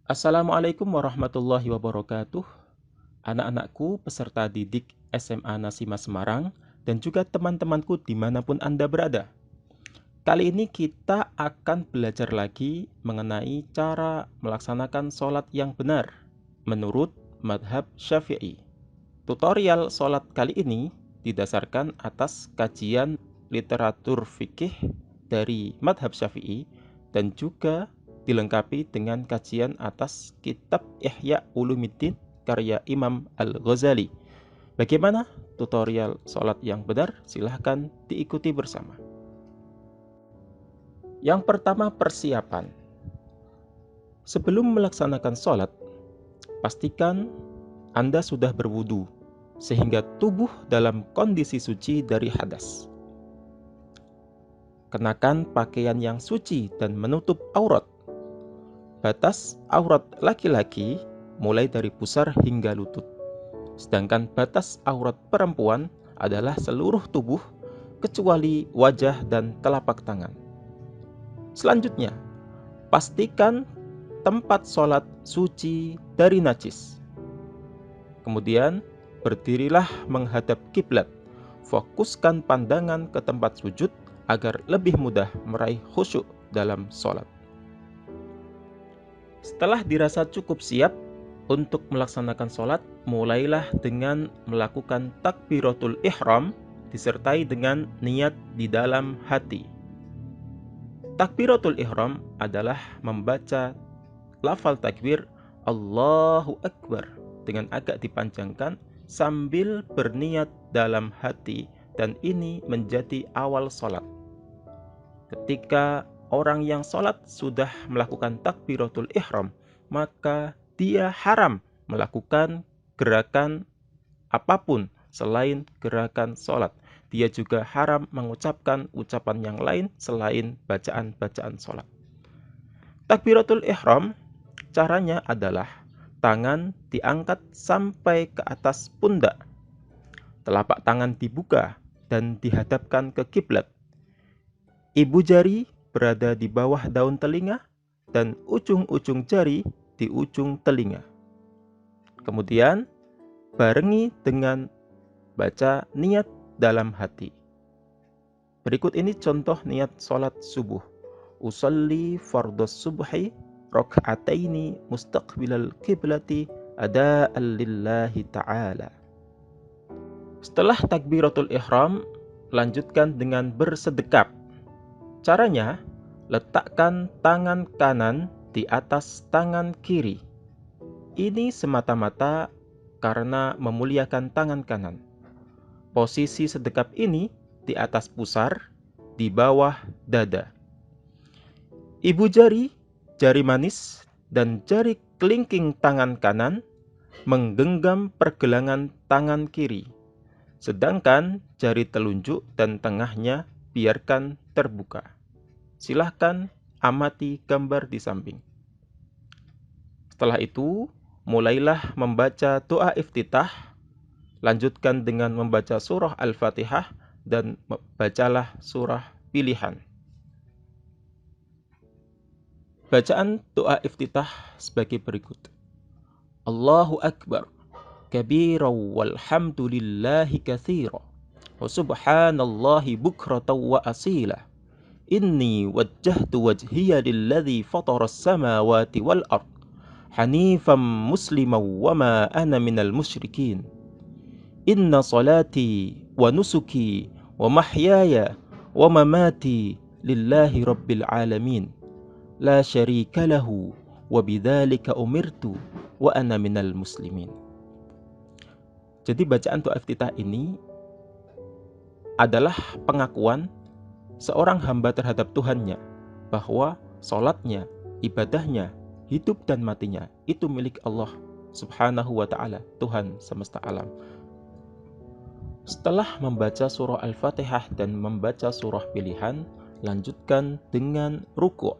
Assalamualaikum warahmatullahi wabarakatuh. Anak-anakku peserta didik SMA Nasima Semarang dan juga teman-temanku dimanapun Anda berada. Kali ini kita akan belajar lagi mengenai cara melaksanakan sholat yang benar menurut madhab Syafi'i. Tutorial sholat kali ini didasarkan atas kajian literatur fikih dari madhab Syafi'i dan juga dilengkapi dengan kajian atas kitab Ihya Ulumuddin karya Imam Al-Ghazali. Bagaimana tutorial sholat yang benar? Silahkan diikuti bersama. Yang pertama, persiapan. Sebelum melaksanakan sholat, pastikan Anda sudah berwudu sehingga tubuh dalam kondisi suci dari hadas. Kenakan pakaian yang suci dan menutup aurat. Batas aurat laki-laki mulai dari pusar hingga lutut. Sedangkan batas aurat perempuan adalah seluruh tubuh kecuali wajah dan telapak tangan. Selanjutnya, pastikan tempat sholat suci dari najis. Kemudian, berdirilah menghadap kiblat. Fokuskan pandangan ke tempat sujud agar lebih mudah meraih khusyuk dalam sholat. Setelah dirasa cukup siap untuk melaksanakan sholat, mulailah dengan melakukan takbiratul ihram disertai dengan niat di dalam hati. Takbiratul ihram adalah membaca lafal takbir Allahu Akbar dengan agak dipanjangkan sambil berniat dalam hati, dan ini menjadi awal sholat. Ketika orang yang sholat sudah melakukan takbiratul ihram, maka dia haram melakukan gerakan apapun selain gerakan sholat. Dia juga haram mengucapkan ucapan yang lain selain bacaan-bacaan sholat. Takbiratul ihram caranya adalah tangan diangkat sampai ke atas pundak, telapak tangan dibuka dan dihadapkan ke kiblat. Ibu jari berada di bawah daun telinga dan ujung-ujung jari di ujung telinga. Kemudian barengi dengan baca niat dalam hati. Berikut ini contoh niat sholat subuh. Usalli fardhas subhi raka'ataini mustaqbilal qiblati ada'an lillahi ta'ala. Setelah takbiratul ihram, lanjutkan dengan bersedekap. Caranya, letakkan tangan kanan di atas tangan kiri. Ini semata-mata karena memuliakan tangan kanan. Posisi sedekap ini di atas pusar, di bawah dada. Ibu jari, jari manis, dan jari kelingking tangan kanan menggenggam pergelangan tangan kiri. Sedangkan jari telunjuk dan tengahnya biarkan terbuka. Silahkan amati gambar di samping. Setelah itu, mulailah membaca doa iftitah. Lanjutkan dengan membaca surah Al-Fatihah dan bacalah surah pilihan. Bacaan doa iftitah sebagai berikut. Allahu Akbar kabiran walhamdulillahi katsira wa subhanallahi bukratan wa asila. Inni wajjahtu wajhiya lilladzi fataras samawati wal ard hanifan musliman wa ma ana minal musyrikin. Inna salati wa nusuki wa mahyaya wa mamati lillahi rabbil alamin. La syarika lahu wa bidzalika umirtu wa ana minal muslimin. Jadi bacaan doa iftitah ini adalah pengakuan seorang hamba terhadap Tuhannya bahwa sholatnya, ibadahnya, hidup dan matinya itu milik Allah Subhanahu wa ta'ala, Tuhan semesta alam. Setelah membaca surah Al-Fatihah dan membaca surah pilihan, lanjutkan dengan ruku'.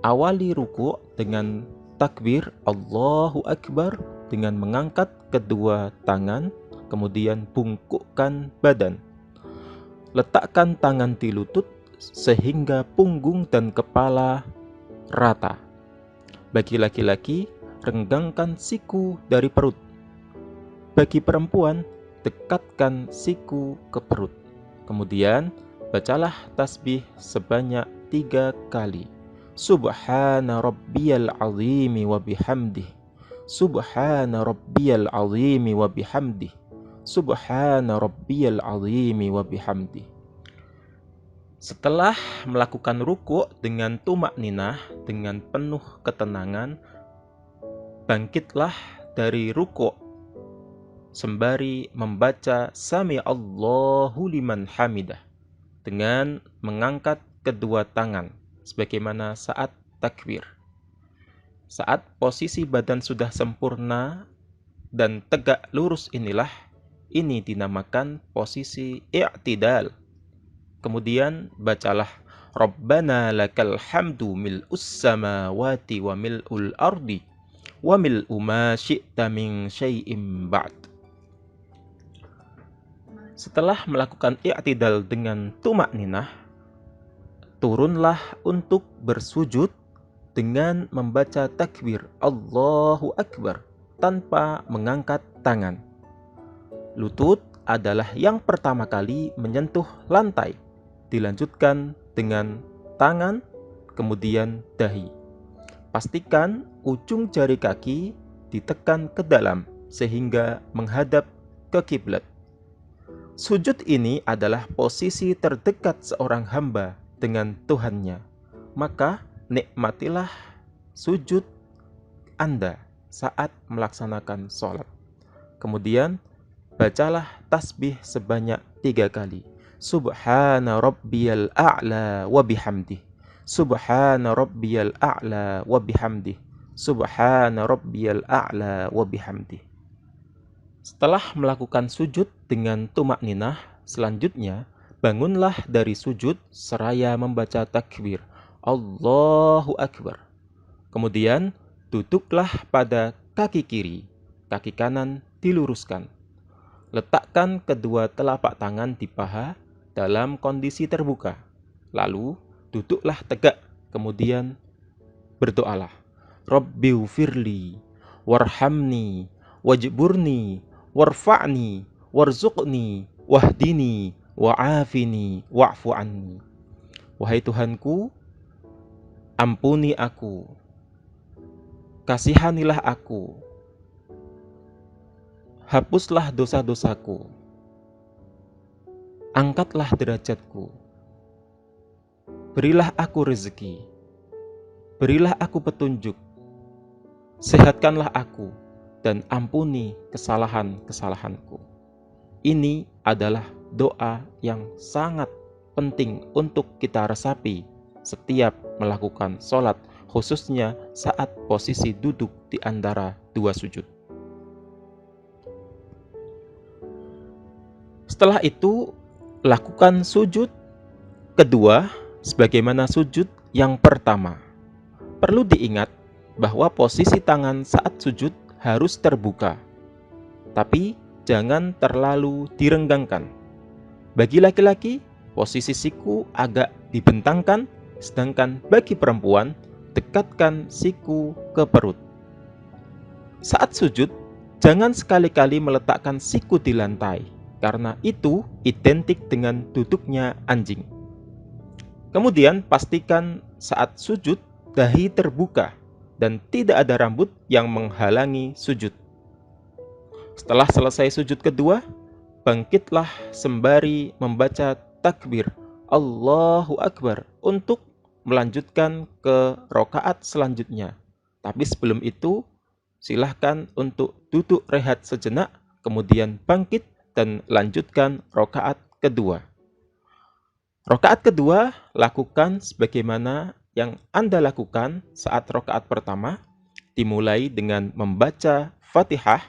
Awali ruku' dengan takbir Allahu Akbar dengan mengangkat kedua tangan, kemudian bungkukkan badan. Letakkan tangan di lutut sehingga punggung dan kepala rata. Bagi laki-laki, renggangkan siku dari perut. Bagi perempuan, dekatkan siku ke perut. Kemudian, bacalah tasbih sebanyak 3 kali. Subhana rabbiyal azimi wa bihamdih. Subhana rabbiyal azimi wa bihamdih. Subhana rabbiyal azimi wa bihamdih. Setelah melakukan ruku' dengan tumakninah, dengan penuh ketenangan, bangkitlah dari ruku' sembari membaca Sami Allahu liman hamidah dengan mengangkat kedua tangan sebagaimana saat takbir. Saat posisi badan sudah sempurna dan tegak lurus ini dinamakan posisi i'tidal. Kemudian bacalah Rabbana lakal hamdu mil'us samawati wa mil'ul ardi wa mil'u ma syi'ta min syai'im ba'd. Setelah melakukan i'tidal dengan tumakninah, turunlah untuk bersujud dengan membaca takbir Allahu Akbar tanpa mengangkat tangan. Lutut adalah yang pertama kali menyentuh lantai, dilanjutkan dengan tangan, kemudian dahi. Pastikan ujung jari kaki ditekan ke dalam sehingga menghadap ke kiblat. Sujud ini adalah posisi terdekat seorang hamba dengan Tuhannya. Maka nikmatilah sujud Anda saat melaksanakan sholat. Kemudian bacalah tasbih sebanyak 3 kali. Subhana rabbiyal a'la wa bihamdih. Subhana rabbiyal a'la wa bihamdih. Subhana rabbiyal a'la wa bihamdih. Setelah melakukan sujud dengan tumakninah, selanjutnya bangunlah dari sujud seraya membaca takbir Allahu Akbar. Kemudian duduklah pada kaki kiri, kaki kanan diluruskan. Letakkan kedua telapak tangan di paha dalam kondisi terbuka. Lalu duduklah tegak, kemudian berdoalah. Rabbighfirli warhamni wajburni warfa'ni warzuqni wahdini wa'afini wa'fu anni. Wahai Tuhanku, ampuni aku, kasihanilah aku, hapuslah dosa-dosaku, angkatlah derajatku, berilah aku rezeki, berilah aku petunjuk, sehatkanlah aku, dan ampuni kesalahan-kesalahanku. Ini adalah doa yang sangat penting untuk kita resapi setiap melakukan sholat, khususnya saat posisi duduk di antara dua sujud. Setelah itu, lakukan sujud kedua sebagaimana sujud yang pertama. Perlu diingat bahwa posisi tangan saat sujud harus terbuka, tapi jangan terlalu direnggangkan. Bagi laki-laki, posisi siku agak dibentangkan, sedangkan bagi perempuan, dekatkan siku ke perut. Saat sujud, jangan sekali-kali meletakkan siku di lantai, karena itu identik dengan duduknya anjing. Kemudian pastikan saat sujud, dahi terbuka dan tidak ada rambut yang menghalangi sujud. Setelah selesai sujud kedua, bangkitlah sembari membaca takbir Allahu Akbar untuk melanjutkan ke rakaat selanjutnya. Tapi sebelum itu, silahkan untuk duduk rehat sejenak, kemudian bangkit dan lanjutkan rakaat kedua. Rakaat kedua lakukan sebagaimana yang Anda lakukan saat rakaat pertama, dimulai dengan membaca Fatihah,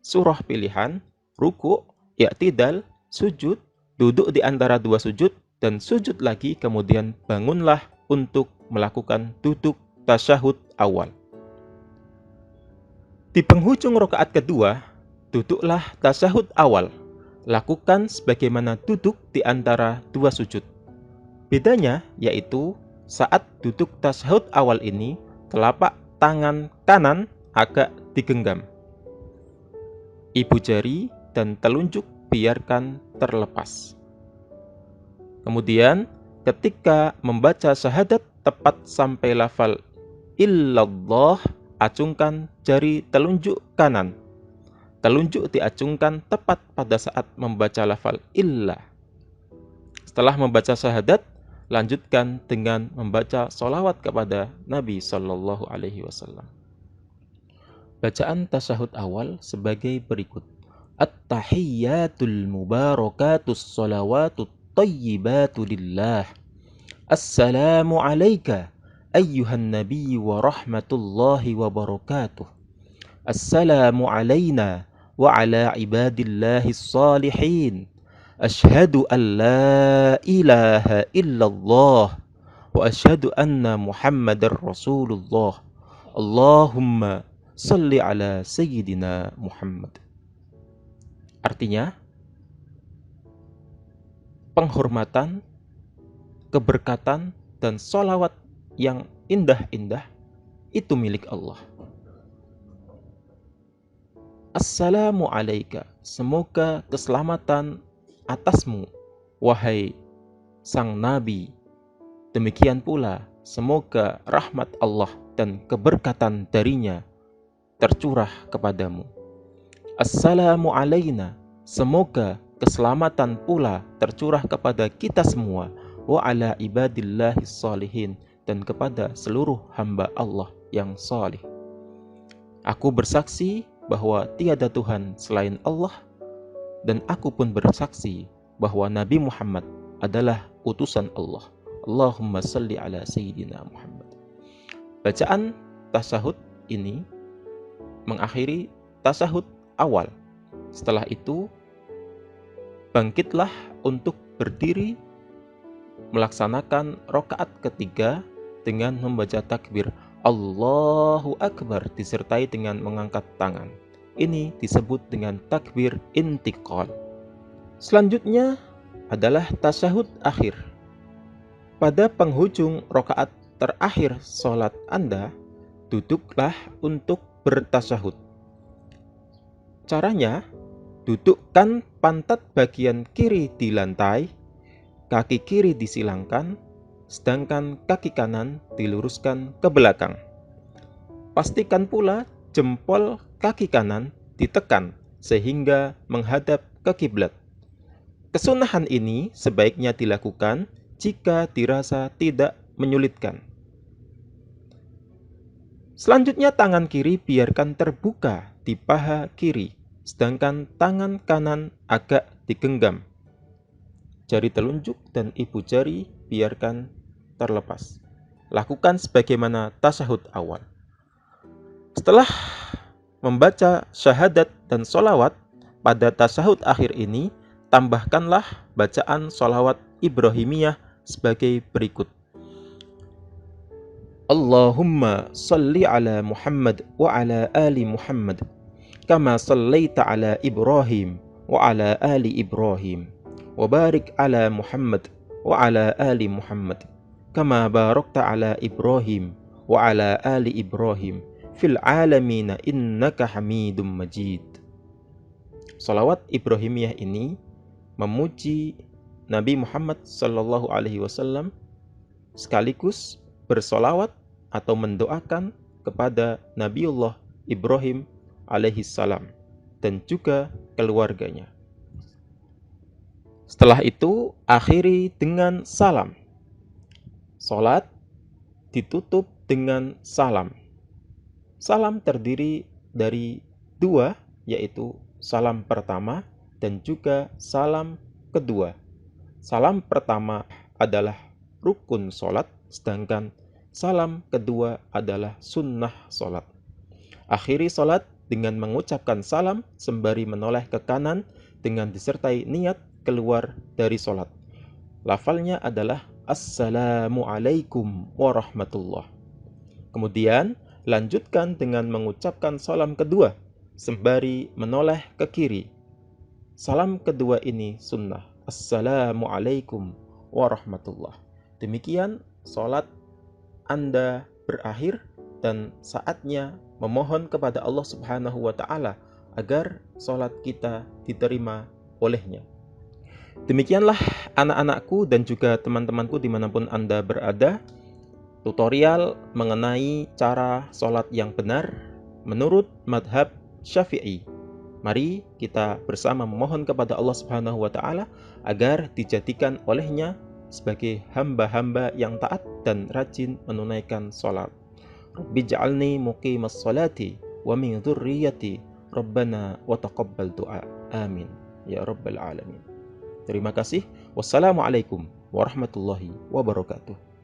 surah pilihan, ruku', i'tidal, sujud, duduk di antara dua sujud, dan sujud lagi, kemudian bangunlah untuk melakukan duduk tasyahud awal. Di penghujung rakaat kedua, duduklah tasyahud awal. Lakukan sebagaimana duduk di antara dua sujud. Bedanya yaitu saat duduk tasyahud awal ini, telapak tangan kanan agak digenggam. Ibu jari dan telunjuk biarkan terlepas. Kemudian ketika membaca syahadat tepat sampai lafal illallah, acungkan jari telunjuk kanan. Telunjuk diacungkan tepat pada saat membaca lafal illah. Setelah membaca syahadat, lanjutkan dengan membaca sholawat kepada Nabi Shallallahu Alaihi Wasallam. Bacaan tasyahud awal sebagai berikut. At-tahiyyatul mubarakatus sholawatut tayyibatu lillah. Assalamu alayka ayyuhan nabiy wa rahmatullahi wa barakatuh. Assalamu alayna wa ala ibadillahis salihin. Ashhadu an la ilaha illallah wa ashhadu anna Muhammadar Rasulullah. Allahumma salli ala sayyidina Muhammad. Artinya, penghormatan, keberkatan, dan sholawat yang indah-indah itu milik Allah. Assalamu alayka, semoga keselamatan atasmu, wahai sang Nabi. Demikian pula, semoga rahmat Allah dan keberkatan darinya tercurah kepadamu. Assalamu alayna, semoga keselamatan pula tercurah kepada kita semua, wa ala ibadillahis salihin, dan kepada seluruh hamba Allah yang salih. Aku bersaksi bahwa tiada Tuhan selain Allah, dan aku pun bersaksi bahwa Nabi Muhammad adalah utusan Allah. Allahumma salli ala sayyidina Muhammad. Bacaan tasyahud ini mengakhiri tasyahud awal. Setelah itu, bangkitlah untuk berdiri melaksanakan rakaat ketiga dengan membaca takbir Allahu Akbar disertai dengan mengangkat tangan. Ini disebut dengan takbir intiqal. Selanjutnya adalah tasyahud akhir. Pada penghujung rakaat terakhir sholat Anda, duduklah untuk bertasyahud. Caranya, dudukkan pantat bagian kiri di lantai, kaki kiri disilangkan, sedangkan kaki kanan diluruskan ke belakang. Pastikan pula jempol kaki kanan ditekan sehingga menghadap ke kiblat. Kesunahan ini sebaiknya dilakukan jika dirasa tidak menyulitkan. Selanjutnya tangan kiri biarkan terbuka di paha kiri, sedangkan tangan kanan agak digenggam. Jari telunjuk dan ibu jari biarkan terlepas. Lakukan sebagaimana tasyahud awal. Setelah membaca syahadat dan sholawat pada tasyahud akhir ini, tambahkanlah bacaan sholawat Ibrahimiyah sebagai berikut. Allahumma salli ala Muhammad wa ala ali Muhammad kama sallaita ala Ibrahim wa ala ali Ibrahim wa barik ala Muhammad wa ala ali Muhammad kama barakta ala Ibrahim wa ala ali Ibrahim fil alamina innaka hamidum majid. Salawat Ibrahimiyah ini memuji Nabi Muhammad Sallallahu Alaihi Wasallam sekaligus bersolawat atau mendoakan kepada Nabiullah Ibrahim alaihi salam dan juga keluarganya. Setelah itu akhiri dengan salam. Salat ditutup dengan salam. Salam terdiri dari dua, yaitu salam pertama dan juga salam kedua. Salam pertama adalah rukun sholat, sedangkan salam kedua adalah sunnah sholat. Akhiri sholat dengan mengucapkan salam sembari menoleh ke kanan dengan disertai niat keluar dari sholat. Lafalnya adalah Assalamualaikum warahmatullah. Kemudian lanjutkan dengan mengucapkan salam kedua sembari menoleh ke kiri. Salam kedua ini sunnah. Assalamualaikum warahmatullah. Demikian sholat Anda berakhir dan saatnya memohon kepada Allah Subhanahu wa Ta'ala agar sholat kita diterima olehnya. Demikianlah anak-anakku dan juga teman-temanku dimanapun Anda berada, tutorial mengenai cara sholat yang benar menurut madhab Syafi'i. Mari kita bersama memohon kepada Allah Subhanahu wa Ta'ala agar dijadikan olehnya sebagai hamba-hamba yang taat dan rajin menunaikan sholat. Rabbi ja'alni muqimas sholati wa min dzurriyyati Rabbana wa taqabbal du'a. Amin ya rabbal alamin. Terima kasih. Wassalamualaikum warahmatullahi wabarakatuh.